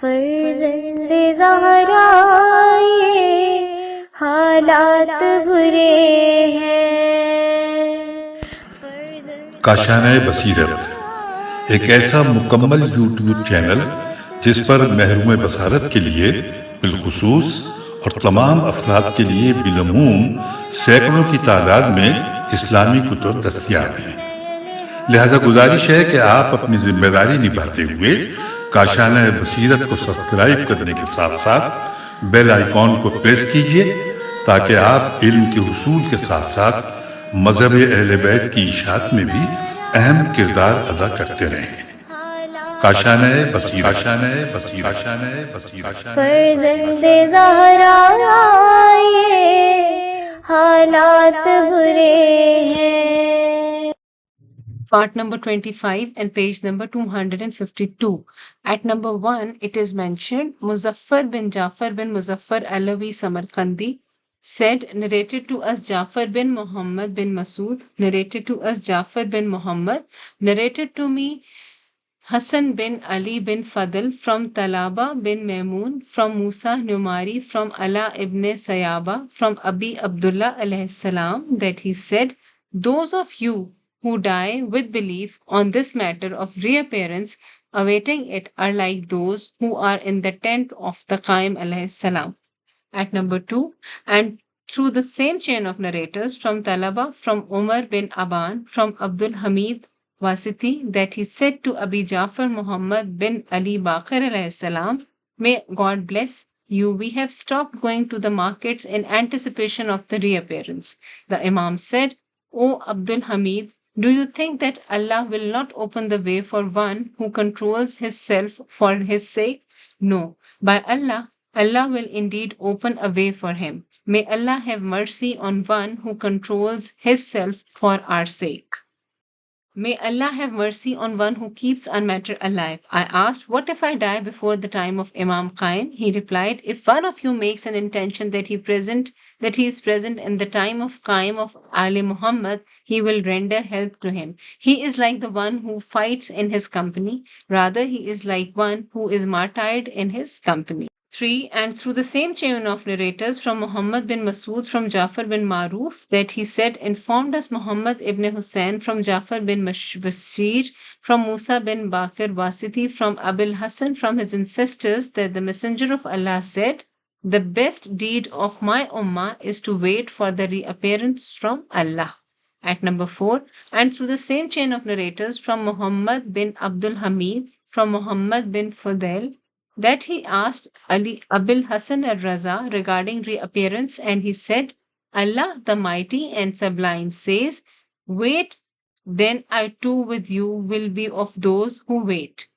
فرزند زہرا یہ حالات برے ہیں۔ کاشانہ بصیرت ایک ایسا مکمل یوٹیوب چینل جس پر محروم بصارت کے لیے بالخصوص اور تمام افراد کے لیے بالعموم سینکڑوں کی تعداد میں اسلامی کتب دستیاب ہیں۔ لہذا گزارش ہے کہ آپ اپنی ذمہ داری نبھاتے ہوئے کاشانہ بصیرت کو سبسکرائب کرنے کے ساتھ ساتھ بیل آئیکن کو پریس کیجئے تاکہ آپ علم کے حصول کے ساتھ ساتھ مذہب اہل بیت کی اشاعت میں بھی اہم کردار ادا کرتے رہیں۔ کاشانہ بصیرت۔ فرزند زہرا یہ حالات برے ہیں۔ Part number 25 and page number 252. At number 1, it is mentioned Muzaffar bin Jafar bin Muzaffar Alawi Samarkandi said, narrated to us Jafar bin Muhammad bin Masood, narrated to us Jafar bin Muhammad, narrated to me Hassan bin Ali bin Fadl from Talaba bin Maimun, from Musa Numari, from Ala ibn Sayaba, from Abi Abdullah alayhi salam, that he said, those of you who die with belief on this matter of reappearance, awaiting it, are like those who are in the tent of the Qaim alayhi salam. At number 2, and through the same chain of narrators from Talaba, from Umar bin Aban, from Abdul Hamid Wasiti, that he said to Abi Jafar Muhammad bin Ali Baqir alayhi salam, may God bless you, we have stopped going to the markets in anticipation of the reappearance. The Imam said, O Abdul Hamid, do you think that Allah will not open the way for one who controls his self for his sake? No. By Allah, Allah will indeed open a way for him. May Allah have mercy on one who controls his self for our sake. May Allah have mercy on one who keeps our matter alive. I asked, what if I die before the time of Imam Qaim? He replied, if one of you makes an intention that he is present in the time of Qaim of Ali Muhammad, he will render help to him. He is like the one who fights in his company. Rather, he is like one who is martyred in his company. 3, and through the same chain of narrators from Muhammad bin Masood, from Jafar bin Maruf, that he said, informed us Muhammad ibn Hussain from Jafar bin Bashir, from Musa bin Bakir Wasiti, from Abil Hassan, from his ancestors, that the Messenger of Allah said, the best deed of my ummah is to wait for the reappearance from Allah. At number 4, and through the same chain of narrators from Muhammad bin Abdul Hamid, from Muhammad bin Fudail, that he asked Ali Abil Hassan al-Raza regarding reappearance, and he said, Allah the Mighty and Sublime says, wait, then I too with you will be of those who wait.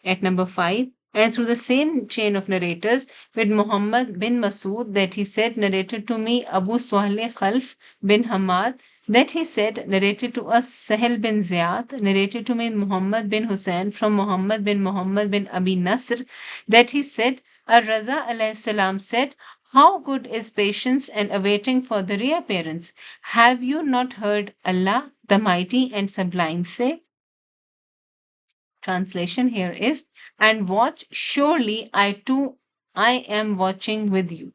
At number 5, and through the same chain of narrators with Muhammad bin Masood, that he said, narrated to me Abu Suhail Khalf bin Hamad, that he said, narrated to us Sahel bin Ziyad, narrated to me Muhammad bin Hussain from Muhammad bin Abi Nasr, that he said, Ar-Raza alayhi salam said, how good is patience and awaiting for the reappearance? Have you not heard Allah, the Mighty and Sublime say? Translation here is, and watch, surely I am watching with you.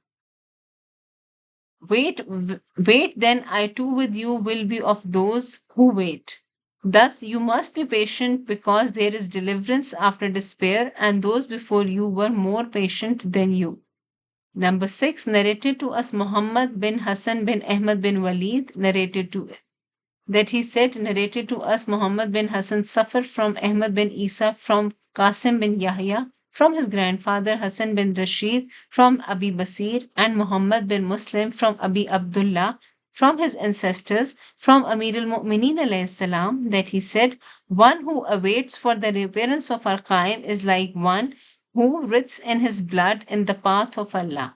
Wait, then I too with you will be of those who wait. Thus you must be patient, because there is deliverance after despair, and those before you were more patient than you. Number 6, narrated to us Muhammad bin Hassan bin Ahmad bin Walid, narrated to that he said, narrated to us Muhammad bin Hassan Safar from Ahmad bin Isa, from Qasim bin Yahya, from his grandfather Hassan bin Rashid, from Abi Basir, and Muhammad bin Muslim from Abi Abdullah, from his ancestors, from Amir al-Mu'mineen alayhi salam, that he said, one who awaits for the reappearance of our Qaim is like one who writhes in his blood in the path of Allah.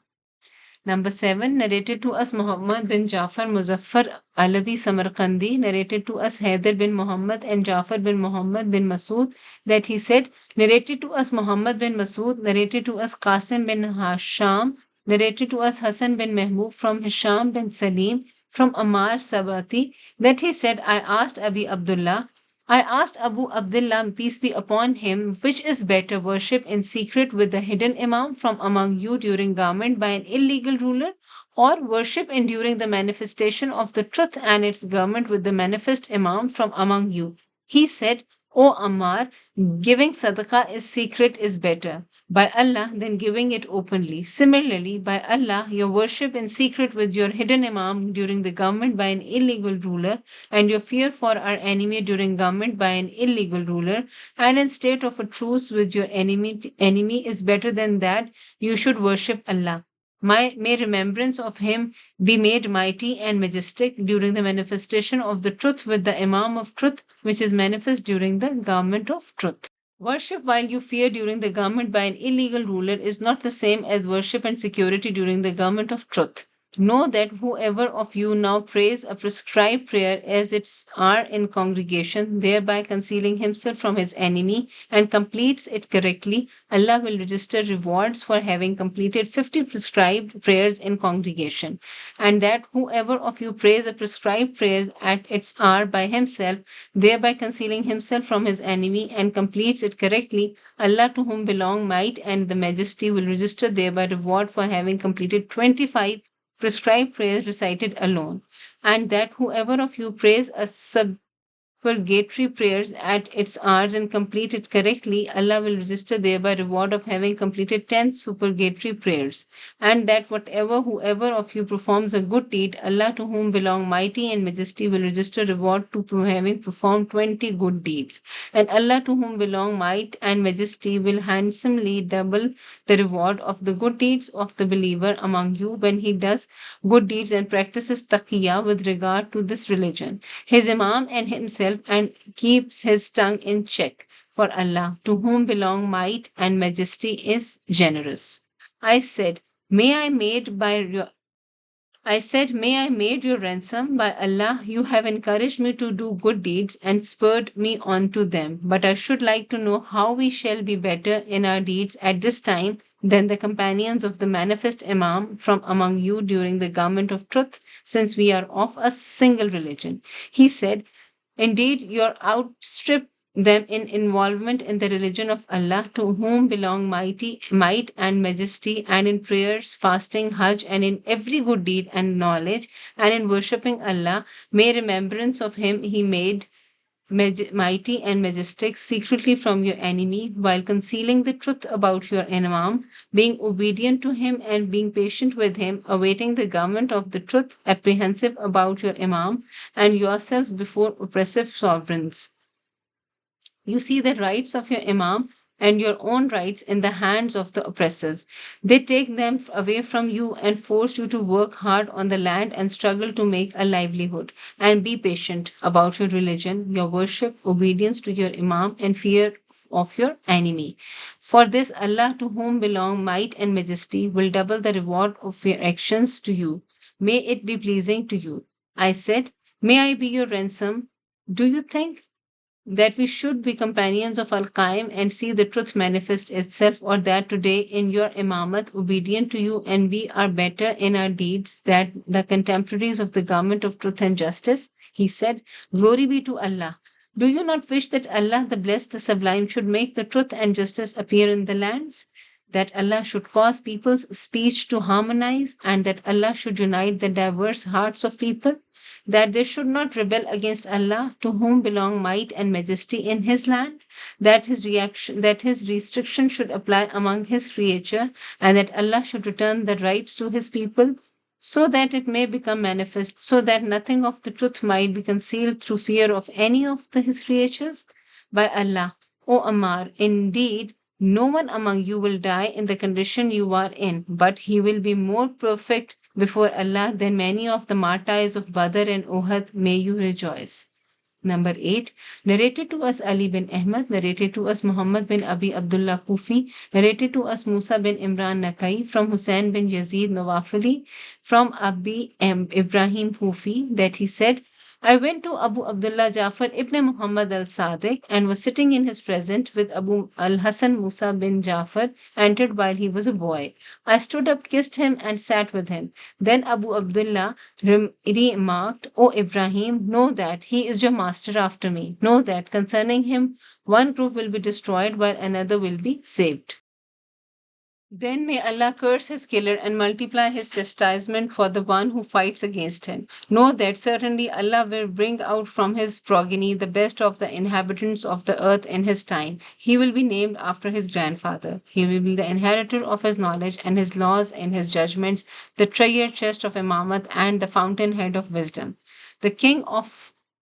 Number 7, narrated to us Muhammad bin Jafar Muzaffar Alawi Samarkandi, narrated to us Haider bin Muhammad and Jafar bin Muhammad bin Masood, that he said, narrated to us Muhammad bin Masood, narrated to us Qasim bin Hasham, narrated to us Hassan bin Mehboob from Hisham bin Salim, from Ammar Sabati, that he said, I asked Abi Abdullah, I asked Abu Abdullah, peace be upon him, which is better, worship in secret with the hidden imam from among you during government by an illegal ruler, or worship in during the manifestation of the truth and its government with the manifest imam from among you? He said, O Ammar, giving sadaqah is secret is better by Allah than giving it openly. Similarly, by Allah, your worship in secret with your hidden imam during the government by an illegal ruler, and your fear for our enemy during government by an illegal ruler, and in state of a truce with your enemy is better than that you should worship Allah. May remembrance of him be made mighty and majestic during the manifestation of the truth with the Imam of truth, which is manifest during the government of truth. Worship while you fear during the government by an illegal ruler is not the same as worship and security during the government of truth. Know that whoever of you now prays a prescribed prayer as its are in congregation, thereby concealing himself from his enemy, and completes it correctly, Allah will register rewards for having completed 50 prescribed prayers in congregation. And that whoever of you prays a prescribed prayers at its hour by himself, thereby concealing himself from his enemy, and completes it correctly, Allah to whom belong might and the majesty will register thereby reward for having completed 25 prescribed prayers recited alone, and that whoever of you prays a supplicatory prayers at its hours and complete it correctly, Allah will register thereby reward of having completed 10 supplicatory prayers, and that whoever of you performs a good deed, Allah to whom belong mighty and majesty will register reward to having performed 20 good deeds, and Allah to whom belong might and majesty will handsomely double the reward of the good deeds of the believer among you when he does good deeds and practices taqiyya with regard to this religion, his imam and himself, and keeps his tongue in check. For Allah, to whom belong might and majesty, is generous. I said, May I made your ransom by Allah. You have encouraged me to do good deeds and spurred me on to them. But I should like to know how we shall be better in our deeds at this time than the companions of the manifest Imam from among you during the government of truth, since we are of a single religion. He said, Indeed, you outstrip them in involvement in the religion of Allah, to whom belong might and majesty, and in prayers, fasting, hajj, and in every good deed and knowledge, and in worshipping Allah. May remembrance of him he made mighty and majestic secretly from your enemy, while concealing the truth about your imam, being obedient to him and being patient with him, awaiting the government of the truth, apprehensive about your imam, and yourselves before oppressive sovereigns. You see the rights of your imam and your own rights in the hands of the oppressors. They take them away from you and force you to work hard on the land and struggle to make a livelihood. And be patient about your religion, your worship, obedience to your imam, and fear of your enemy. For this, Allah, to whom belong might and majesty, will double the reward of your actions to you. May it be pleasing to you. I said, May I be your ransom? Do you think that we should be companions of Al Qaim and see the truth manifest itself, or that today in your imamat, obedient to you, and we are better in our deeds than the contemporaries of the government of truth and justice? He said, Glory be to Allah. Do you not wish that Allah, the blessed, the sublime, should make the truth and justice appear in the lands? That Allah should cause people's speech to harmonize, and that Allah should unite the diverse hearts of people? That they should not rebel against Allah, to whom belong might and majesty in his land? That his restriction should apply among his creature, and that Allah should return the rights to his people, so that it may become manifest, so that nothing of the truth might be concealed through fear of any of his creatures? By Allah, O Ammar, indeed, no one among you will die in the condition you are in, but he will be more perfect before Allah than many of the martyrs of Badr and Uhud. May you rejoice. Number 8, narrated to us Ali bin Ahmad, narrated to us Muhammad bin Abi Abdullah Kufi, narrated to us Musa bin Imran Nakai, from Hussein bin Yazid Nawafili, from Abi Ibrahim Kufi, that he said, I went to Abu Abdullah Jafar ibn Muhammad al-Sadiq and was sitting in his presence with Abu al-Hasan Musa bin Jafar, entered while he was a boy. I stood up, kissed him, and sat with him. Then Abu Abdullah remarked, O Ibrahim, know that he is your master after me. Know that concerning him, one group will be destroyed while another will be saved. Then may Allah curse his killer and multiply his chastisement for the one who fights against him. Know that certainly Allah will bring out from his progeny the best of the inhabitants of the earth in his time. He will be named after his grandfather. He will be the inheritor of his knowledge and his laws and his judgments, the treasure chest of Imamat and the fountainhead of wisdom.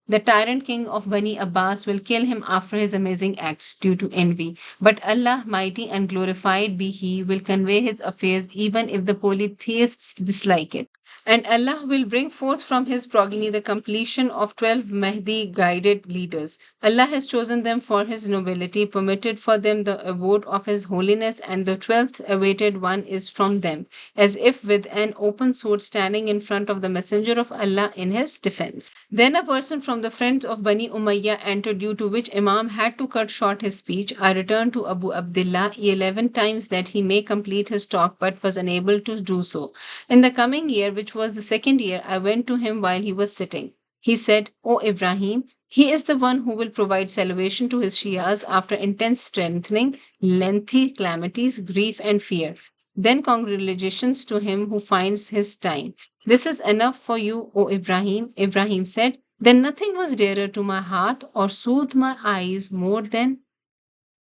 The tyrant king of Bani Abbas will kill him after his amazing acts due to envy. But Allah, mighty and glorified be He, will convey His affairs even if the polytheists dislike it. And Allah will bring forth from His progeny the completion of 12 Mahdi guided leaders. Allah has chosen them for His nobility, permitted for them the abode of His holiness, and the 12th awaited one is from them, as if with an open sword standing in front of the Messenger of Allah in his defense. Then a person from the friends of Bani Umayyah entered, due to which Imam had to cut short his speech. I returned to Abu Abdullah 11 times that he may complete his talk, but was unable to do so. In the coming year, which was the second year, I went to him while he was sitting. He said, O Ibrahim, he is the one who will provide salvation to his Shias after intense strengthening, lengthy calamities, grief, and fear. Then congratulations to him who finds his time. This is enough for you, O Ibrahim. Ibrahim said, then nothing was dearer to my heart or soothed my eyes more than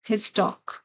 his talk.